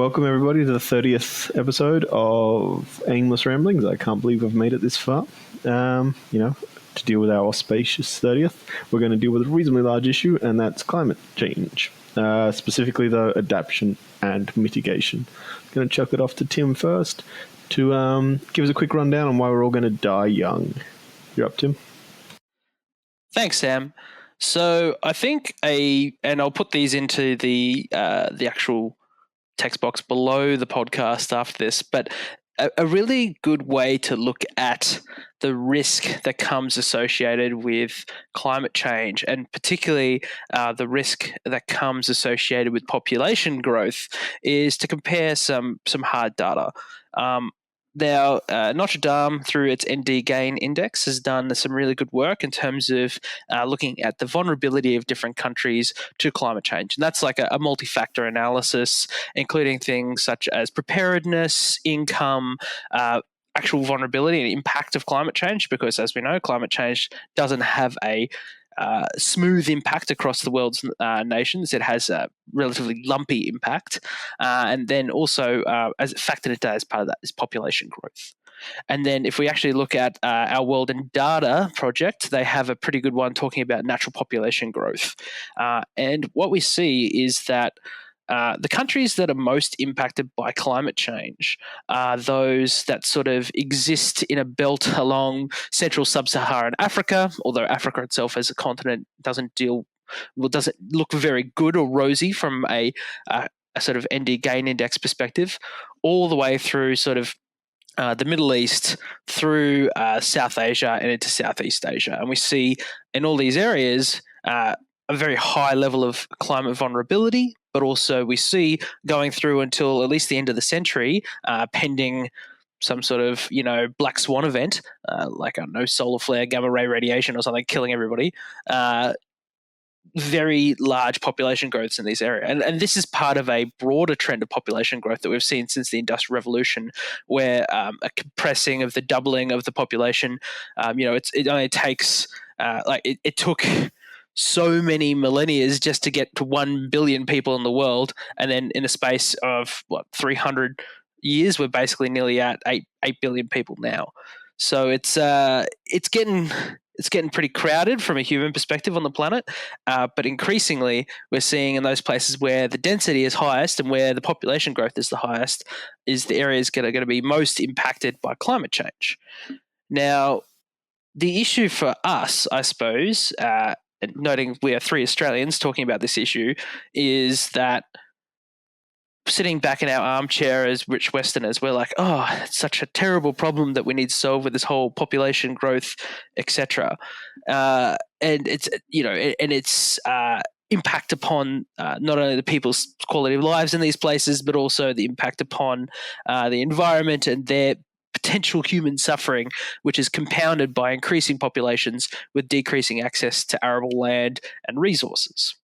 welcome everybody to the 30th episode of Aimless Ramblings. I can't believe I've made it this far. To deal with our auspicious 30th, we're going to deal with a reasonably large issue, and that's climate change. Specifically, though, adaption and mitigation. I'm going to chuck it off to Tim first to give us a quick rundown on why we're all going to die young. You're up, Tim. Thanks, Sam. So I think and I'll put these into the actual text box below the podcast after this, but a really good way to look at the risk that comes associated with climate change, and particularly the risk that comes associated with population growth, is to compare some hard data. Now, Notre Dame, through its ND Gain Index, has done some really good work in terms of looking at the vulnerability of different countries to climate change. And that's like a multi-factor analysis, including things such as preparedness, income, actual vulnerability and impact of climate change, because as we know, climate change doesn't have a smooth impact across the world's nations. It has a relatively lumpy impact. And then also, as factored into as part of that, is population growth. And then if we actually look at our World in Data project, they have a pretty good one talking about natural population growth. And what we see is that the countries that are most impacted by climate change are those that sort of exist in a belt along central sub-Saharan Africa, although Africa itself as a continent doesn't look very good or rosy from a sort of ND Gain Index perspective, all the way through sort of the Middle East, through South Asia and into Southeast Asia. And we see in all these areas a very high level of climate vulnerability, but also we see going through until at least the end of the century, pending some sort of, black swan event, like, I don't know, solar flare, gamma ray radiation or something, killing everybody, very large population growths in these areas. And this is part of a broader trend of population growth that we've seen since the Industrial Revolution, where a compressing of the doubling of the population, it only takes, it took so many millennia just to get to 1 billion people in the world, and then in a space of 300 years, we're basically nearly at 8 billion people now. So it's getting pretty crowded from a human perspective on the planet, but increasingly we're seeing in those places where the density is highest and where the population growth is the highest, is the areas that are going to be most impacted by climate change. Now, the issue for us, I suppose, noting we are 3 Australians talking about this issue, is that sitting back in our armchair as rich Westerners, we're like, oh, it's such a terrible problem that we need to solve with this whole population growth, etc. And it's impact upon not only the people's quality of lives in these places, but also the impact upon the environment and their potential human suffering, which is compounded by increasing populations with decreasing access to arable land and resources.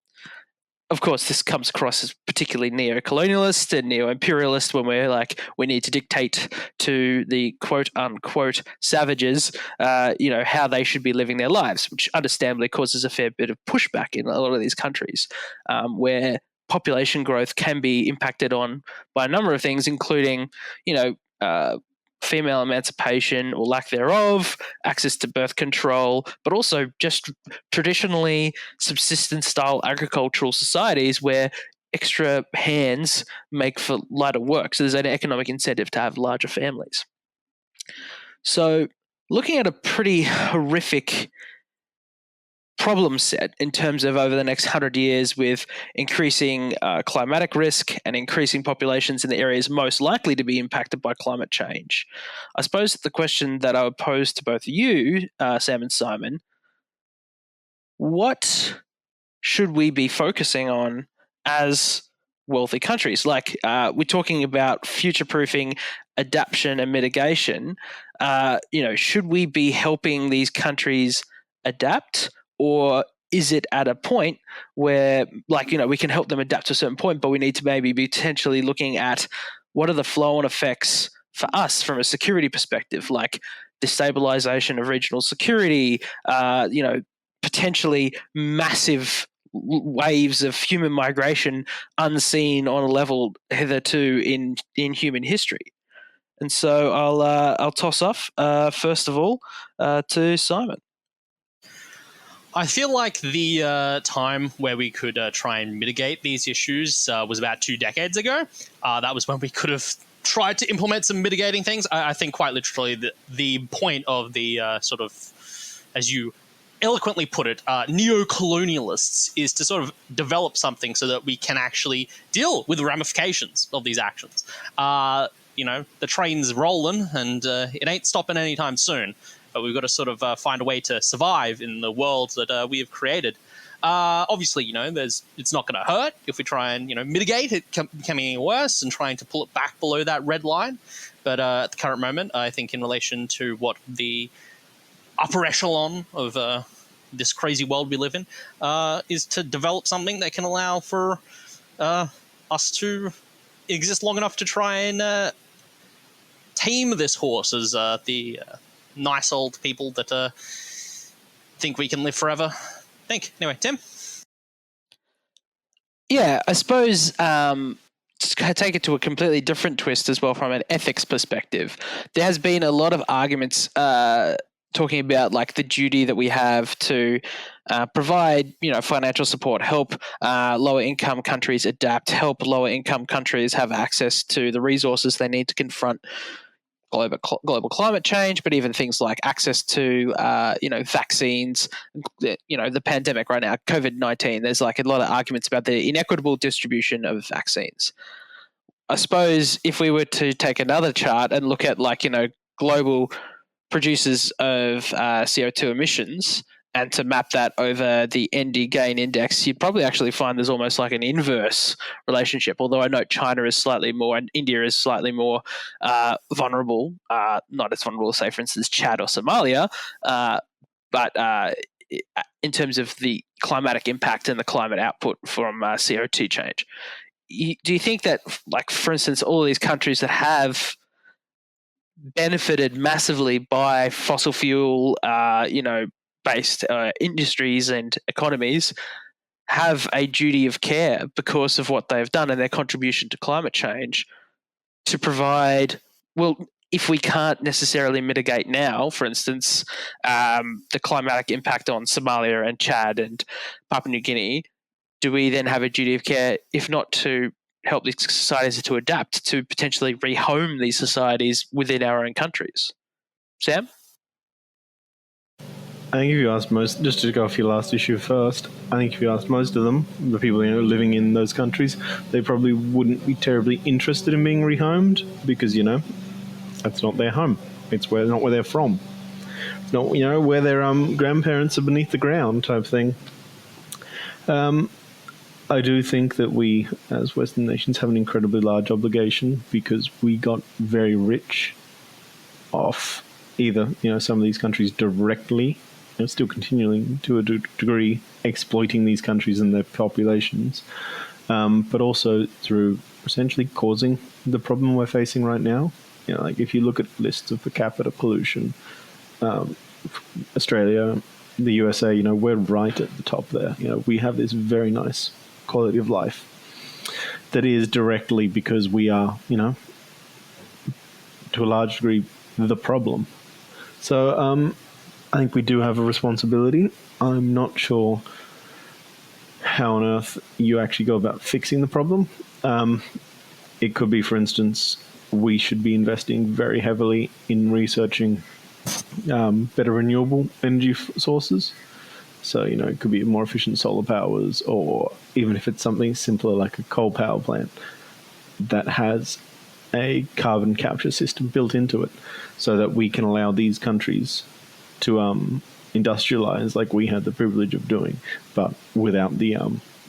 Of course, this comes across as particularly neo-colonialist and neo-imperialist when we're like, we need to dictate to the quote-unquote savages, how they should be living their lives, which understandably causes a fair bit of pushback in a lot of these countries, where population growth can be impacted on by a number of things, including, female emancipation or lack thereof, access to birth control, but also just traditionally subsistence-style agricultural societies where extra hands make for lighter work. So there's an economic incentive to have larger families. So looking at a pretty horrific problem set in terms of over the next 100 years, with increasing climatic risk and increasing populations in the areas most likely to be impacted by climate change. I suppose the question that I would pose to both of you, Sam and Simon, what should we be focusing on as wealthy countries? Like, we're talking about futureproofing, adaption and mitigation. Should we be helping these countries adapt? Or is it at a point where, we can help them adapt to a certain point, but we need to maybe be potentially looking at what are the flow-on effects for us from a security perspective, like destabilization of regional security, potentially massive waves of human migration unseen on a level hitherto in human history. And so I'll toss off first of all to Simon. I feel like the time where we could try and mitigate these issues was about 2 decades ago. That was when we could have tried to implement some mitigating things. I think quite literally the point of the sort of, as you eloquently put it, neo-colonialists is to sort of develop something so that we can actually deal with the ramifications of these actions. The train's rolling and it ain't stopping anytime soon. But we've got to sort of find a way to survive in the world that we have created. Obviously, it's not going to hurt if we try and, mitigate it becoming worse and trying to pull it back below that red line. But at the current moment, I think in relation to what the upper echelon of this crazy world we live in is to develop something that can allow for us to exist long enough to try and tame this horse as the nice old people that think we can live forever think. Anyway, Tim? Yeah, I suppose to take it to a completely different twist as well from an ethics perspective. There has been a lot of arguments talking about like the duty that we have to provide, financial support, help lower income countries adapt, help lower income countries have access to the resources they need to confront global climate change, but even things like access to, vaccines, the pandemic right now, COVID-19, there's like a lot of arguments about the inequitable distribution of vaccines. I suppose if we were to take another chart and look at global producers of CO2 emissions and to map that over the ND gain index, you'd probably actually find there's almost like an inverse relationship, although I know China is slightly more and India is slightly more vulnerable, not as vulnerable as, say, for instance, Chad or Somalia, but in terms of the climatic impact and the climate output from CO2 change. Do you think that, for instance, all these countries that have benefited massively by fossil fuel, based industries and economies have a duty of care because of what they've done and their contribution to climate change to provide, if we can't necessarily mitigate now, for instance, the climatic impact on Somalia and Chad and Papua New Guinea, do we then have a duty of care, if not to help these societies to adapt, to potentially rehome these societies within our own countries? Sam? I think if you ask most, just to go off your last issue first, I think if you ask most of them, the people living in those countries, they probably wouldn't be terribly interested in being rehomed because that's not their home. It's not where they're from. It's not where their grandparents are beneath the ground type thing. I do think that we, as Western nations, have an incredibly large obligation because we got very rich off either some of these countries directly. Still continuing to a degree exploiting these countries and their populations, but also through essentially causing the problem we're facing right now. If you look at lists of per capita pollution, Australia, the USA, we're right at the top there. We have this very nice quality of life that is directly because we are, to a large degree, the problem. So, I think we do have a responsibility. I'm not sure how on earth you actually go about fixing the problem. It could be, for instance, we should be investing very heavily in researching better renewable energy sources. So, it could be more efficient solar powers, or even if it's something simpler like a coal power plant that has a carbon capture system built into it so that we can allow these countries to industrialize like we had the privilege of doing, but without the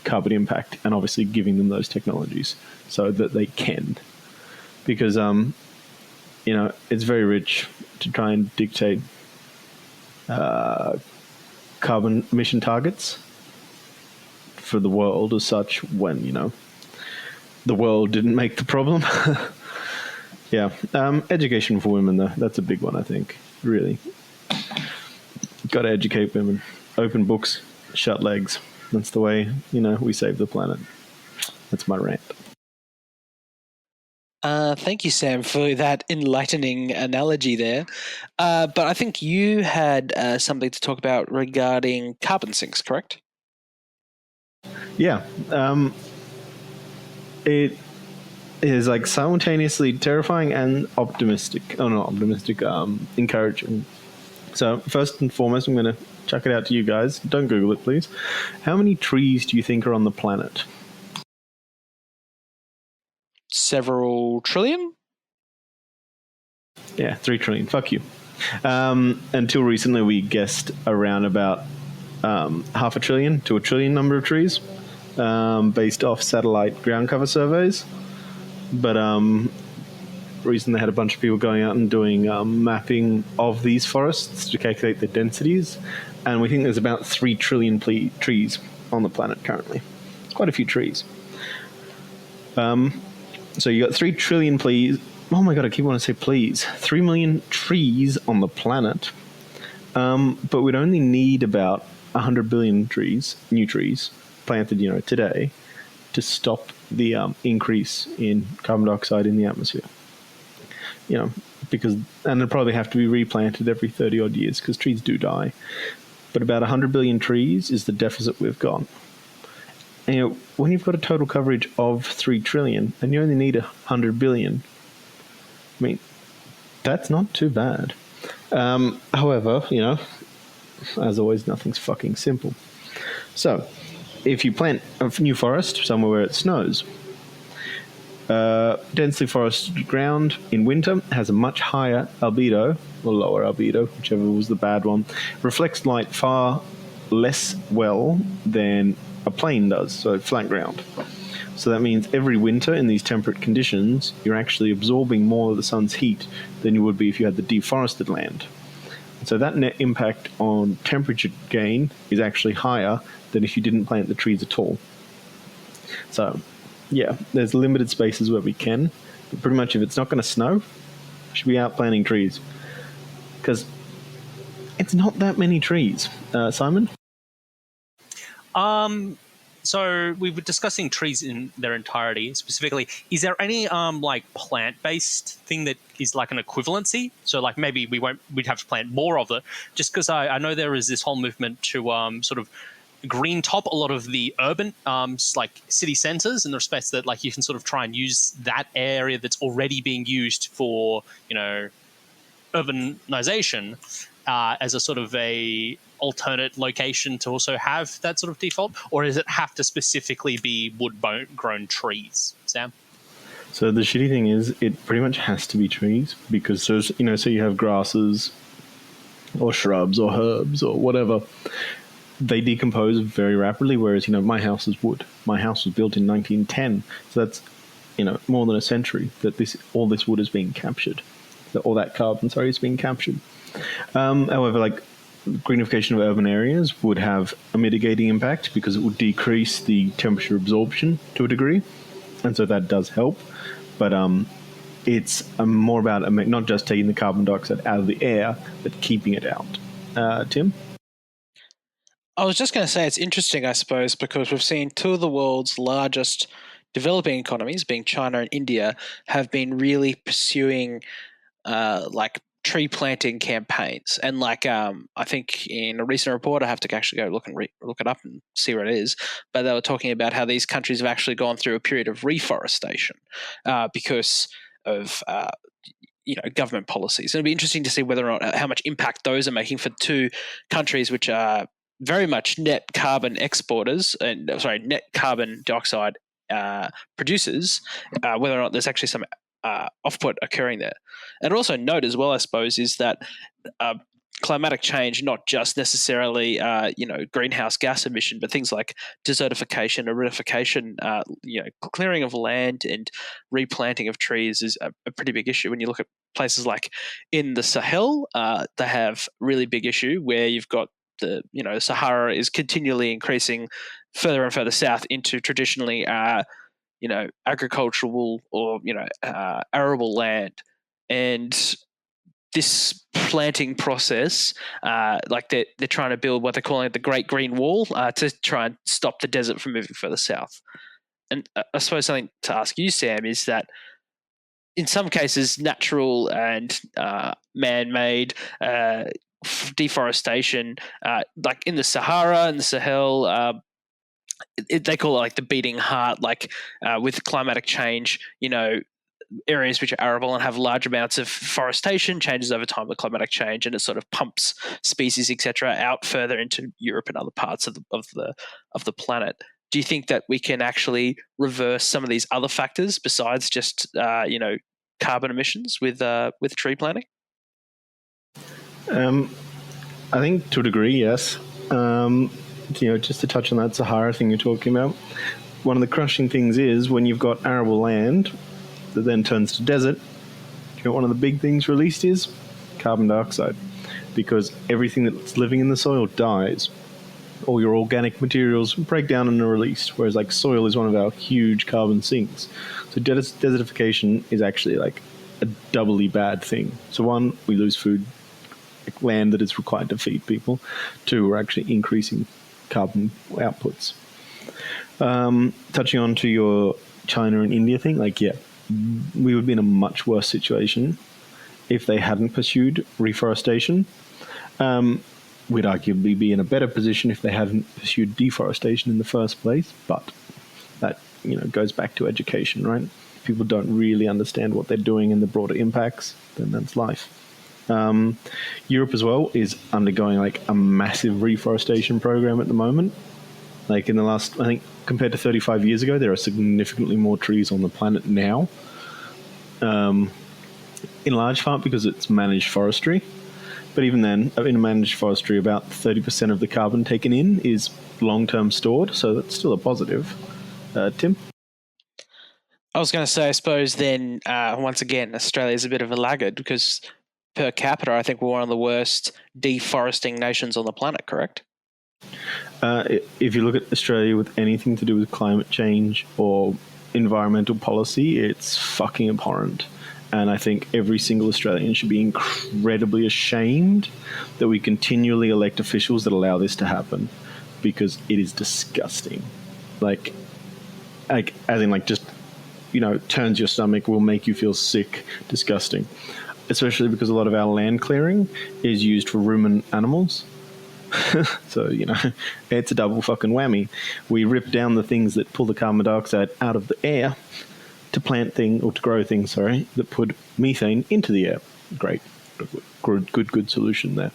carbon impact, and obviously giving them those technologies so that they can. Because, it's very rich to try and dictate carbon emission targets for the world as such when, the world didn't make the problem. Yeah. Education for women, though, that's a big one, I think, really. Got to educate women. Open books, shut legs. That's the way, we save the planet. That's my rant. Thank you, Sam, for that enlightening analogy there. But I think you had something to talk about regarding carbon sinks, correct? Yeah. It is like simultaneously terrifying and optimistic. Oh, not optimistic, encouraging. So first and foremost, I'm going to chuck it out to you guys. Don't Google it, please. How many trees do you think are on the planet? Several trillion? Yeah, 3 trillion. Fuck you. Until recently, we guessed around about half a trillion to a trillion number of trees based off satellite ground cover surveys. But recently, they had a bunch of people going out and doing mapping of these forests to calculate the densities. And we think there's about 3 trillion trees on the planet currently. It's quite a few trees. So you got 3 trillion please. Oh my god, I keep wanting to say please. 3 million trees on the planet. But we'd only need about 100 billion trees, new trees, planted, today, to stop the increase in carbon dioxide in the atmosphere. Because it'd probably have to be replanted every 30 odd years because trees do die. But about 100 billion trees is the deficit we've got. And, when you've got a total coverage of 3 trillion and you only need 100 billion, I mean, that's not too bad. However, as always, nothing's fucking simple. So, if you plant a new forest somewhere where it snows, densely forested ground in winter has a much higher albedo, or lower albedo, whichever was the bad one, reflects light far less well than a plain does, so flat ground. So that means every winter in these temperate conditions, you're actually absorbing more of the sun's heat than you would be if you had the deforested land. So that net impact on temperature gain is actually higher than if you didn't plant the trees at all. So, yeah, there's limited spaces where we can, but pretty much if it's not going to snow, we should be out planting trees. Because it's not that many trees. Simon? So we were discussing trees in their entirety. Specifically, is there any plant-based thing that is like an equivalency? So like maybe we'd have to plant more of it. Just because I know there is this whole movement to sort of green top a lot of the urban like city centers in the respects that like you can sort of try and use that area that's already being used for urbanization as a sort of a alternate location to also have that sort of default, or does it have to specifically be wood-grown trees? Sam? So the shitty thing is, it pretty much has to be trees because so you have grasses or shrubs or herbs or whatever. They decompose very rapidly, whereas my house is wood. My house was built in 1910, so that's more than a century that all this wood is being captured. All that carbon, is being captured. However, like greenification of urban areas would have a mitigating impact because it would decrease the temperature absorption to a degree, and so that does help. But it's more about not just taking the carbon dioxide out of the air, but keeping it out. Tim? I was just going to say it's interesting, I suppose, because we've seen two of the world's largest developing economies, being China and India, have been really pursuing tree planting campaigns. And I think in a recent report, I have to actually go look it up and see what it is, but they were talking about how these countries have actually gone through a period of reforestation because of government policies. And it'll be interesting to see whether or not how much impact those are making for two countries which are very much net carbon exporters and net carbon dioxide producers, whether or not there's actually some off-put occurring there. And also note as well, I suppose, is that climatic change, not just necessarily greenhouse gas emission, but things like desertification, aridification, clearing of land and replanting of trees is a pretty big issue. When you look at places like in the Sahel, they have really big issue where you've got the Sahara is continually increasing further and further south into traditionally agricultural or arable land, and this planting process, like they're trying to build what they're calling the Great Green Wall to try and stop the desert from moving further south. And I suppose something to ask you, Sam, is that in some cases, natural and man-made deforestation, like in the Sahara and the Sahel, they call it like the beating heart. Like with climatic change, areas which are arable and have large amounts of forestation changes over time with climatic change, and it sort of pumps species, etc., out further into Europe and other parts of the planet. Do you think that we can actually reverse some of these other factors besides just carbon emissions with tree planting? I think to a degree, yes. Just to touch on that Sahara thing you're talking about, one of the crushing things is when you've got arable land that then turns to desert, one of the big things released is carbon dioxide, because everything that's living in the soil dies. All your organic materials break down and are released, whereas like soil is one of our huge carbon sinks. So desertification is actually like a doubly bad thing. So one, we lose food, like land that is required to feed people. Two, we're actually increasing carbon outputs. Touching on to your China and India thing, we would be in a much worse situation if they hadn't pursued reforestation. We'd arguably be in a better position if they hadn't pursued deforestation in the first place, but that goes back to education, right? If people don't really understand what they're doing and the broader impacts, then that's life. Europe as well is undergoing like a massive reforestation program at the moment. Like in the last, I think, compared to 35 years ago, there are significantly more trees on the planet now. In large part because it's managed forestry. But even then, in managed forestry, about 30% of the carbon taken in is long-term stored, so that's still a positive. Tim? I was going to say, I suppose then, once again, Australia's a bit of a laggard because per capita, I think we're one of the worst deforesting nations on the planet, correct? If you look at Australia with anything to do with climate change or environmental policy, it's fucking abhorrent. And I think every single Australian should be incredibly ashamed that we continually elect officials that allow this to happen, because it is disgusting. Turns your stomach, will make you feel sick, disgusting. Especially because a lot of our land clearing is used for ruminant animals. So, it's a double fucking whammy. We rip down the things that pull the carbon dioxide out of the air to grow things, that put methane into the air. Great. Good solution there.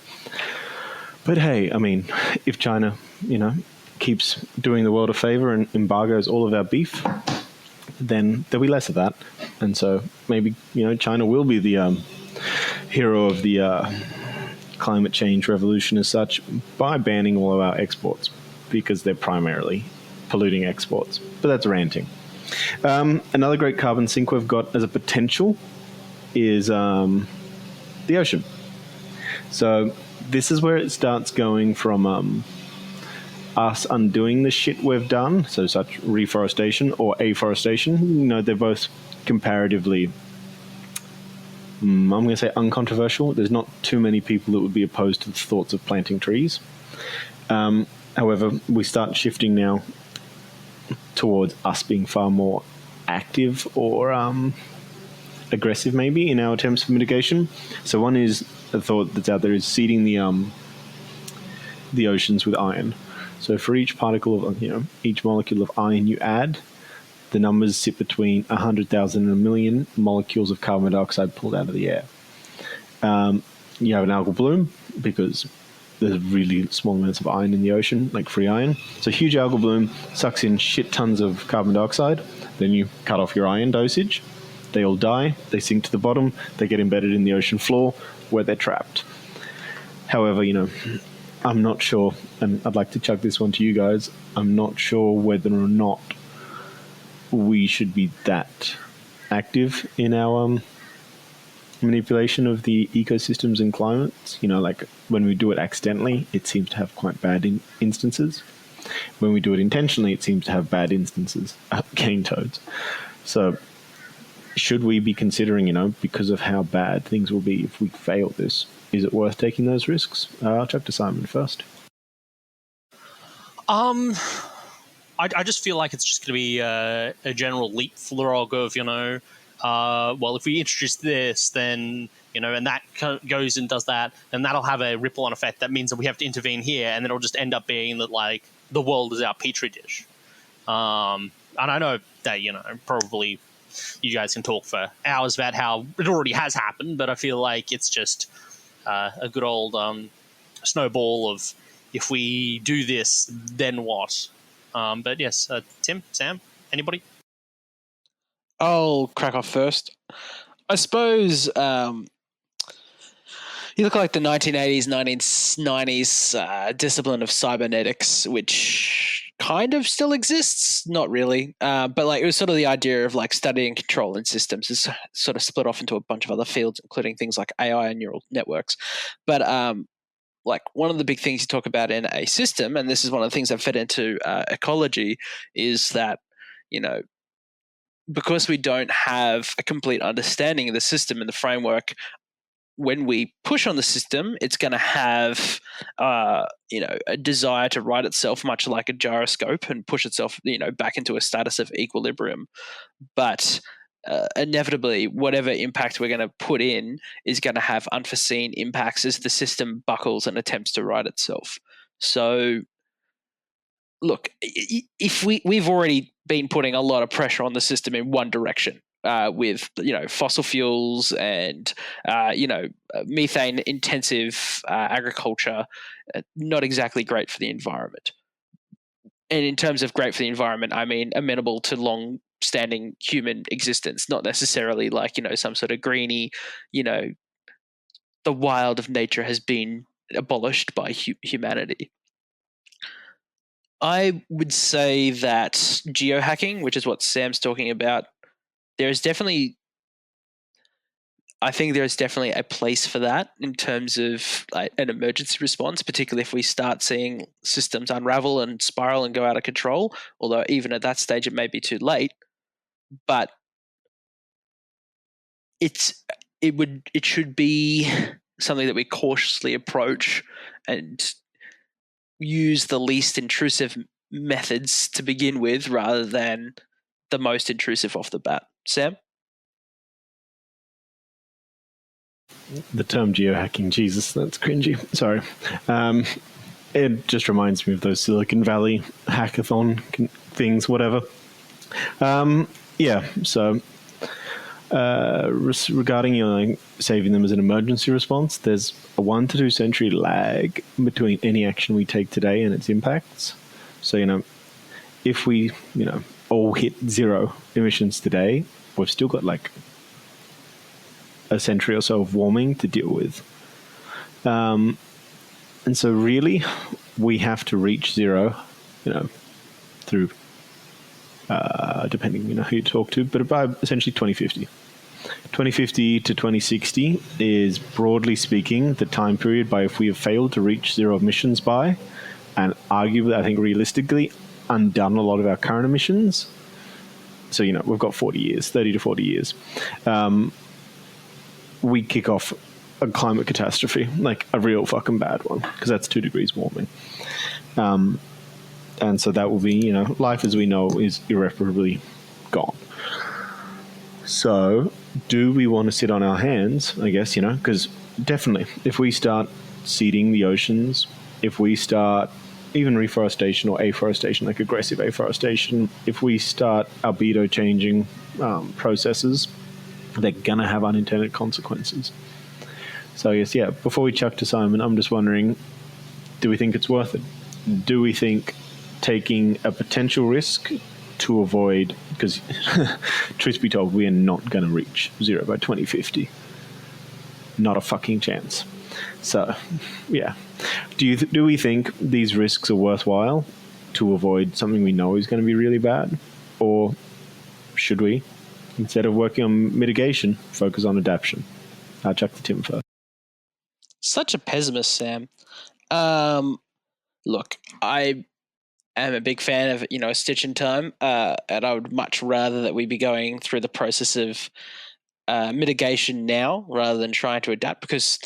But hey, I mean, if China, keeps doing the world a favor and embargoes all of our beef, then there'll be less of that. And so maybe, China will be the hero of the climate change revolution as such by banning all of our exports, because they're primarily polluting exports. But that's ranting. Another great carbon sink we've got as a potential is the ocean. So this is where it starts going from us undoing the shit we've done, so such reforestation or afforestation. They're both comparatively, I'm going to say, uncontroversial. There's not too many people that would be opposed to the thoughts of planting trees. However, we start shifting now towards us being far more active or aggressive, maybe, in our attempts for mitigation. So one is a thought that's out there is seeding the oceans with iron. So for each particle of, each molecule of iron you add, the numbers sit between 100,000 and 1 million molecules of carbon dioxide pulled out of the air. You have an algal bloom because there's really small amounts of iron in the ocean, like free iron. So huge algal bloom sucks in shit tons of carbon dioxide. Then you cut off your iron dosage. They all die. They sink to the bottom. They get embedded in the ocean floor where they're trapped. However, I'm not sure, and I'd like to chuck this one to you guys, I'm not sure whether or not we should be that active in our manipulation of the ecosystems and climates. Like when we do it accidentally, it seems to have quite bad instances. When we do it intentionally, it seems to have bad instances. Cane toads. So should we be considering, because of how bad things will be if we fail this, is it worth taking those risks? I'll chuck to Simon first. I just feel like it's just going to be a general leapfrog of, well, if we introduce this, then, and that goes and does that, and that'll have a ripple-on effect. That means that we have to intervene here, and then it'll just end up being that, like, the world is our petri dish. And I know that, probably you guys can talk for hours about how it already has happened, but I feel like it's just a good old snowball of, if we do this, then what? But yes, Tim, Sam, anybody? I'll crack off first. I suppose you look like the 1980s, 1990s discipline of cybernetics, which kind of still exists. Not really. But like it was sort of the idea of like studying control in systems. It's sort of split off into a bunch of other fields, including things like AI and neural networks. But like one of the big things you talk about in a system, and this is one of the things that fed into ecology, is that, because we don't have a complete understanding of the system and the framework, when we push on the system, it's going to have, a desire to right itself, much like a gyroscope, and push itself, back into a status of equilibrium. But inevitably, whatever impact we're going to put in is going to have unforeseen impacts as the system buckles and attempts to right itself. So, look, if we've already been putting a lot of pressure on the system in one direction, with fossil fuels and methane intensive agriculture, not exactly great for the environment. And in terms of great for the environment, I mean amenable to long-standing human existence, not necessarily like some sort of greeny, the wild of nature has been abolished by humanity. I would say that geohacking, which is what Sam's talking about, I think there's definitely a place for that in terms of like an emergency response, particularly if we start seeing systems unravel and spiral and go out of control. Although even at that stage, it may be too late. But it should be something that we cautiously approach and use the least intrusive methods to begin with, rather than the most intrusive off the bat. Sam? The term geohacking, Jesus, that's cringy. Sorry. It just reminds me of those Silicon Valley hackathon things, whatever. So regarding saving them as an emergency response, there's a 1 to 2 century lag between any action we take today and its impacts. So, if we, all hit zero emissions today, we've still got like a century or so of warming to deal with. And so really, we have to reach zero, through, depending, who you talk to, but by essentially 2050. 2050 to 2060 is, broadly speaking, the time period by if we have failed to reach zero emissions by, and arguably, I think realistically, undone a lot of our current emissions. So, we've got 30 to 40 years. We kick off a climate catastrophe, like a real fucking bad one, because that's 2 degrees warming. And so that will be, life as we know is irreparably gone. So do we want to sit on our hands, I guess, because definitely if we start seeding the oceans, if we start even reforestation or afforestation, like aggressive afforestation, if we start albedo changing processes, they're going to have unintended consequences. So I guess, before we chuck to Simon, I'm just wondering, do we think it's worth it? Do we think taking a potential risk to avoid, because truth be told, we are not going to reach zero by 2050. Not a fucking chance. So, do we think these risks are worthwhile to avoid something we know is going to be really bad? Or should we, instead of working on mitigation, focus on adaption? I'll chuck to Tim first. Such a pessimist, Sam. Look, I am a big fan of, a stitch in time, and I would much rather that we be going through the process of mitigation now rather than trying to adapt, because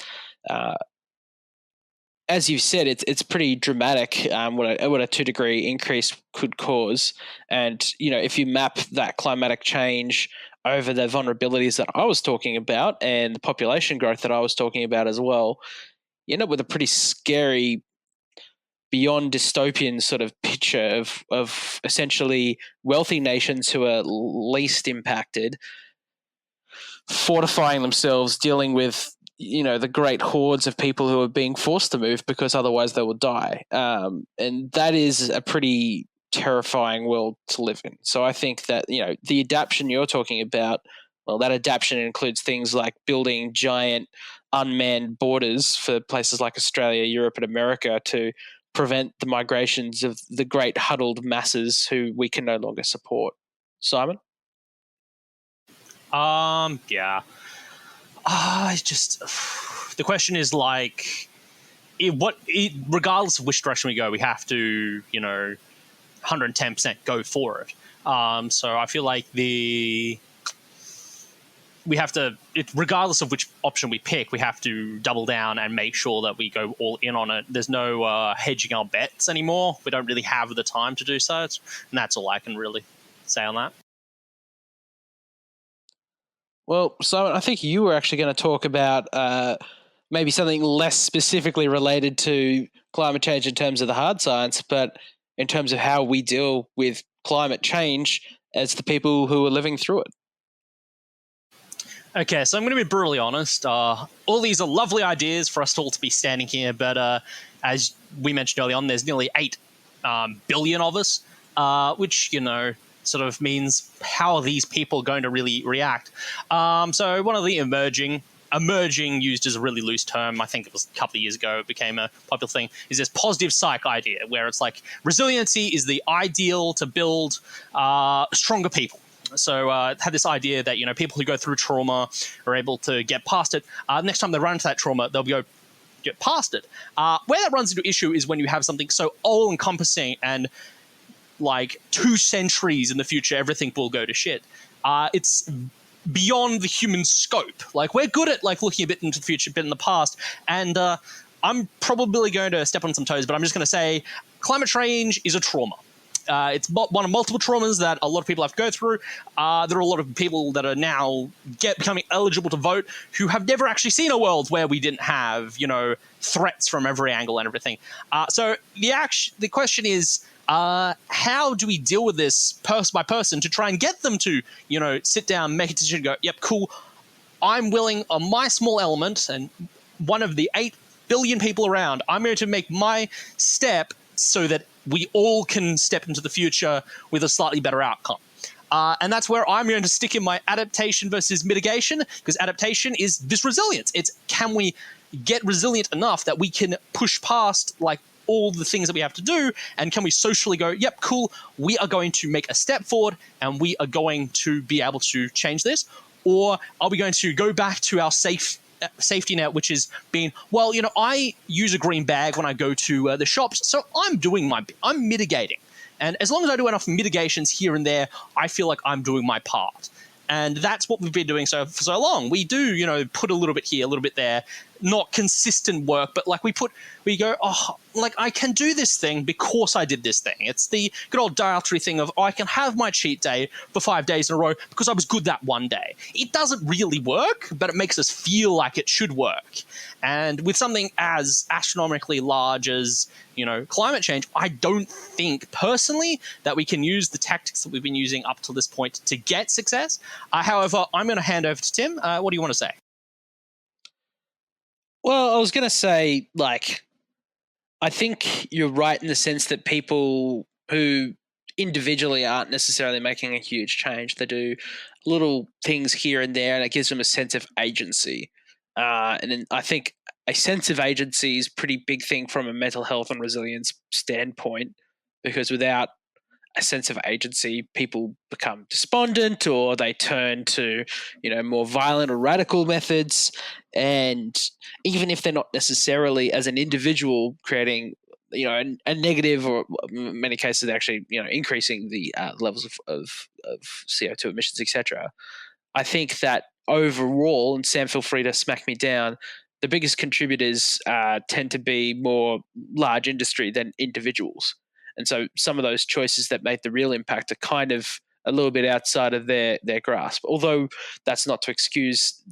as you've said, it's pretty dramatic what a 2-degree increase could cause. And, if you map that climatic change over the vulnerabilities that I was talking about and the population growth that I was talking about as well, you end up with a pretty scary, beyond dystopian sort of picture of essentially wealthy nations who are least impacted, fortifying themselves, dealing with the great hordes of people who are being forced to move because otherwise they will die. And that is a pretty terrifying world to live in. So I think that, the adaption you're talking about, well, that adaption includes things like building giant unmanned borders for places like Australia, Europe, and America to prevent the migrations of the great huddled masses who we can no longer support. Simon? Yeah. It's just the question is like, regardless of which direction we go, we have to 110% go for it. So I feel like we have to, regardless of which option we pick, we have to double down and make sure that we go all in on it. There's no hedging our bets anymore. We don't really have the time to do so, and that's all I can really say on that. Well, Simon, I think you were actually going to talk about maybe something less specifically related to climate change in terms of the hard science, but in terms of how we deal with climate change as the people who are living through it. Okay, so I'm going to be brutally honest. All these are lovely ideas for us all to be standing here, but as we mentioned early on, there's nearly 8 billion of us, which, sort of means how are these people going to really react? So one of the emerging used as a really loose term, I think it was a couple of years ago, it became a popular thing, is this positive psych idea, where it's like resiliency is the ideal to build stronger people. So had this idea that, people who go through trauma are able to get past it. Next time they run into that trauma, they'll get past it. Where that runs into issue is when you have something so all-encompassing and like 2 centuries in the future, everything will go to shit. It's beyond the human scope. Like, we're good at looking a bit into the future, a bit in the past, and I'm probably going to step on some toes, but I'm just going to say climate change is a trauma. It's one of multiple traumas that a lot of people have to go through. There are a lot of people that are now becoming eligible to vote who have never actually seen a world where we didn't have, threats from every angle and everything. So the question is, how do we deal with this person by person to try and get them to, sit down, make a decision, go, yep, cool. I'm willing on my small element and one of the 8 billion people around, I'm going to make my step so that we all can step into the future with a slightly better outcome. And that's where I'm going to stick in my adaptation versus mitigation, because adaptation is this resilience. It's, can we get resilient enough that we can push past all the things that we have to do, and can we socially go, yep, cool, we are going to make a step forward and we are going to be able to change this? Or are we going to go back to our safety net, which is being, well, I use a green bag when I go to the shops, so I'm mitigating. And as long as I do enough mitigations here and there, I feel like I'm doing my part. And that's what we've been doing for so long. We do, put a little bit here, a little bit there, not consistent work, but we go, I can do this thing because I did this thing. It's the good old dietary thing of, I can have my cheat day for 5 days in a row because I was good that one day. It doesn't really work, but it makes us feel like it should work. And with something as astronomically large as, climate change, I don't think personally that we can use the tactics that we've been using up to this point to get success. However, I'm going to hand over to Tim. What do you want to say? Well, I was going to say, I think you're right in the sense that people who individually aren't necessarily making a huge change, they do little things here and there, and it gives them a sense of agency. And then I think a sense of agency is a pretty big thing from a mental health and resilience standpoint, because without a sense of agency, people become despondent, or they turn to, more violent or radical methods. And even if they're not necessarily, as an individual, creating a negative, or in many cases actually increasing the levels of CO2 emissions, etc. I think that overall, and Sam, feel free to smack me down, the biggest contributors tend to be more large industry than individuals. And so some of those choices that make the real impact are kind of a little bit outside of their grasp. Although that's not to excuse,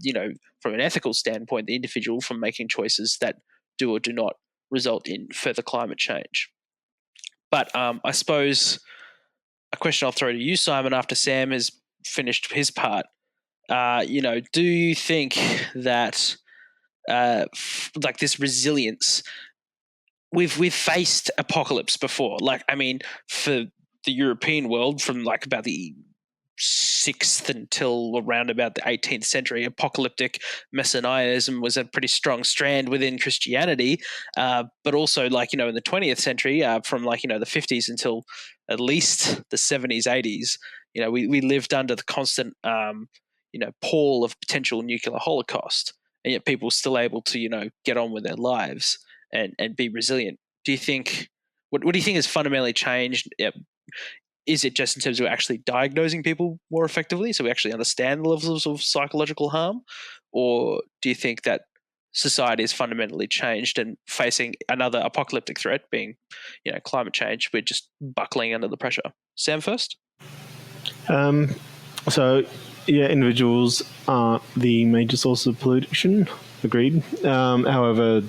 from an ethical standpoint, the individual from making choices that do or do not result in further climate change. But I suppose a question I'll throw to you, Simon, after Sam has finished his part. Do you think that like this resilience, we've faced apocalypse before? Like, I mean, for the European world, from like about the 6th until around about the 18th century, apocalyptic messianism was a pretty strong strand within Christianity. But also, like, in the 20th century, from like, the 50s until at least the 70s, 80s, we lived under the constant, pall of potential nuclear holocaust. And yet people were still able to, get on with their lives and be resilient. Do you think, what do you think has fundamentally changed? Is it just in terms of actually diagnosing people more effectively, so we actually understand the levels of psychological harm? Or do you think that society has fundamentally changed and facing another apocalyptic threat being, climate change, we're just buckling under the pressure? Sam first? So, yeah, individuals are the major source of pollution. Agreed. However,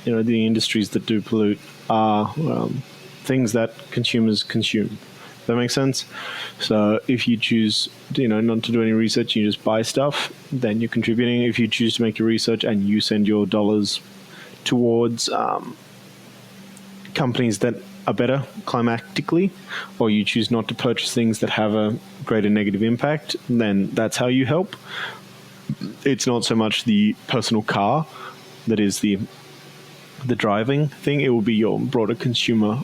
the industries that do pollute are things that consumers consume. Does that make sense? So if you choose, not to do any research, you just buy stuff, then you're contributing. If you choose to make your research and you send your dollars towards companies that are better climatically, or you choose not to purchase things that have a greater negative impact, then that's how you help. It's not so much the personal car that is the driving thing. It will be your broader consumer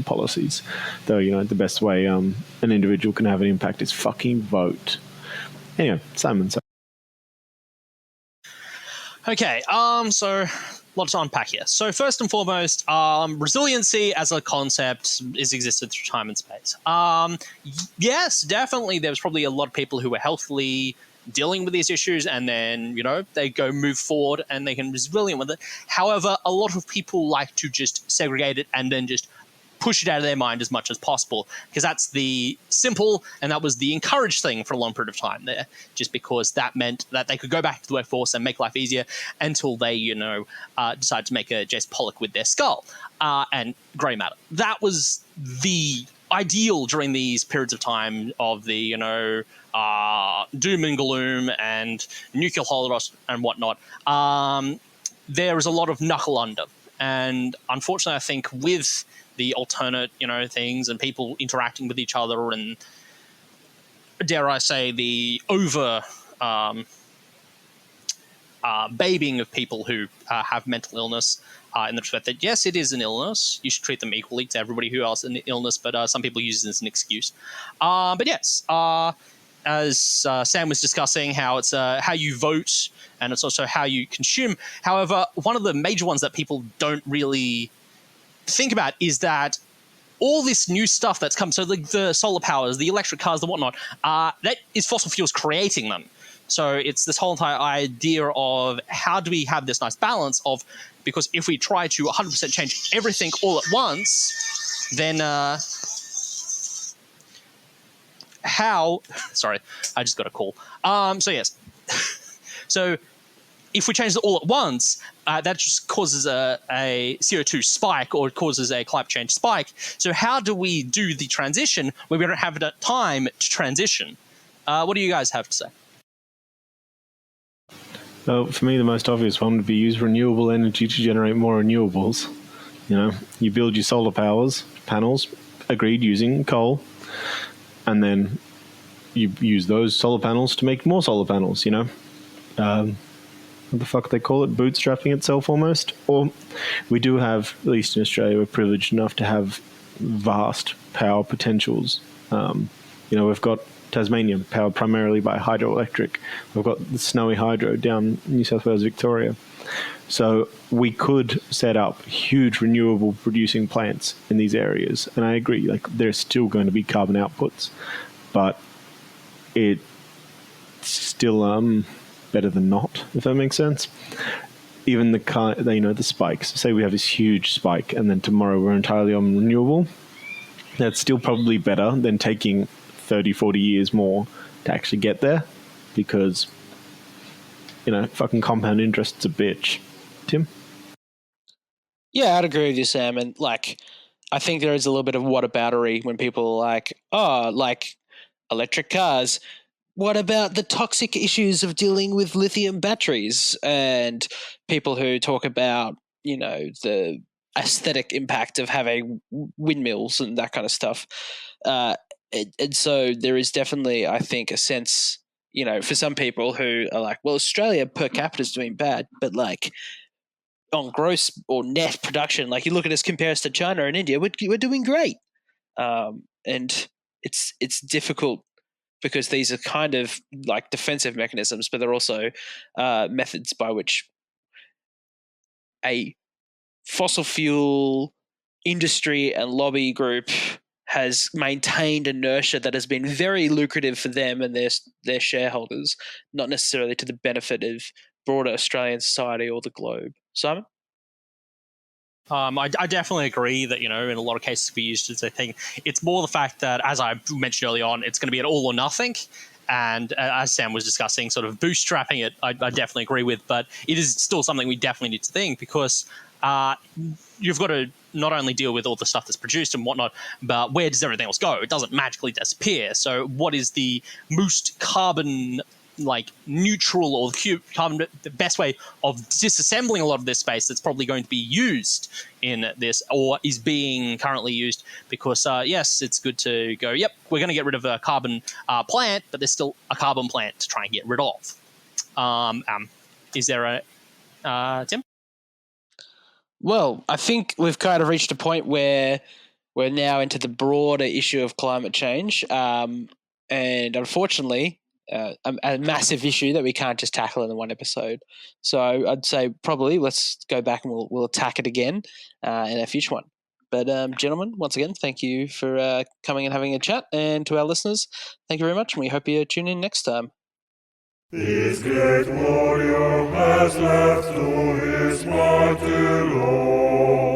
policies. Though, the best way an individual can have an impact is fucking vote. Anyway, Simon. Okay, so lots to unpack here. So first and foremost, resiliency as a concept is existed through time and space. Yes, definitely there's probably a lot of people who are healthily dealing with these issues, and then, they go move forward and they can be resilient with it. However, a lot of people like to just segregate it and then just push it out of their mind as much as possible, because that's the simple, and that was the encouraged thing for a long period of time there, just because that meant that they could go back to the workforce and make life easier until they, decide to make a Jason Pollock with their skull and grey matter. That was the ideal during these periods of time of the, doom and gloom and nuclear holocaust and whatnot. There is a lot of knuckle under. And unfortunately, I think with the alternate, things and people interacting with each other and, dare I say, the over babying of people who have mental illness, in the respect that, yes, it is an illness. You should treat them equally to everybody who has an illness, but some people use it as an excuse. But yes, as Sam was discussing, how it's how you vote and it's also how you consume. However, one of the major ones that people don't really think about is that all this new stuff that's come, so the solar powers, the electric cars, the whatnot, that is fossil fuels creating them. So it's this whole entire idea of how do we have this nice balance of, because if we try to 100% change everything all at once, then sorry, I just got a call. So yes, so if we change it all at once, that just causes a CO2 spike, or it causes a climate change spike. So how do we do the transition when we don't have enough time to transition? What do you guys have to say? Well, for me, the most obvious one would be use renewable energy to generate more renewables. You build your solar panels, agreed, using coal, and then you use those solar panels to make more solar panels, what the fuck they call it, bootstrapping itself almost. Or we do have, at least in Australia, we're privileged enough to have vast power potentials. We've got Tasmania, powered primarily by hydroelectric. We've got the snowy hydro down New South Wales, Victoria. So we could set up huge renewable producing plants in these areas. And I agree, like there's still going to be carbon outputs, but it's still better than not, if that makes sense. Even the spikes. Say we have this huge spike, and then tomorrow we're entirely on renewable. That's still probably better than taking 30, 40 years more to actually get there, because fucking compound interest's a bitch. Tim? Yeah, I'd agree with you, Sam. And I think there is a little bit of whataboutery when people are like electric cars. What about the toxic issues of dealing with lithium batteries? And people who talk about, the aesthetic impact of having windmills and that kind of stuff. And so there is definitely, I think, a sense, for some people who are like, well, Australia per capita is doing bad, but on gross or net production, you look at us, compare us to China and India, we're doing great. And it's difficult because these are kind of like defensive mechanisms, but they're also methods by which a fossil fuel industry and lobby group has maintained inertia that has been very lucrative for them and their shareholders, not necessarily to the benefit of broader Australian society or the globe. Simon? I definitely agree that, in a lot of cases we used as a thing. It's more the fact that, as I mentioned early on, it's going to be an all or nothing. And as Sam was discussing, sort of bootstrapping it, I definitely agree with. But it is still something we definitely need to think, because you've got to not only deal with all the stuff that's produced and whatnot, but where does everything else go? It doesn't magically disappear. So what is the most carbon neutral or carbon, the best way of disassembling a lot of this space that's probably going to be used in this, or is being currently used? Because yes, it's good to go, yep, we're going to get rid of a carbon plant, but there's still a carbon plant to try and get rid of. Is there a Tim? Well, I think we've kind of reached a point where we're now into the broader issue of climate change, and unfortunately a massive issue that we can't just tackle in the one episode. So I'd say probably let's go back and we'll attack it again in a future one. But gentlemen, once again, thank you for coming and having a chat. And to our listeners, thank you very much. And we hope you tune in next time. This great warrior has left to his mighty Lord.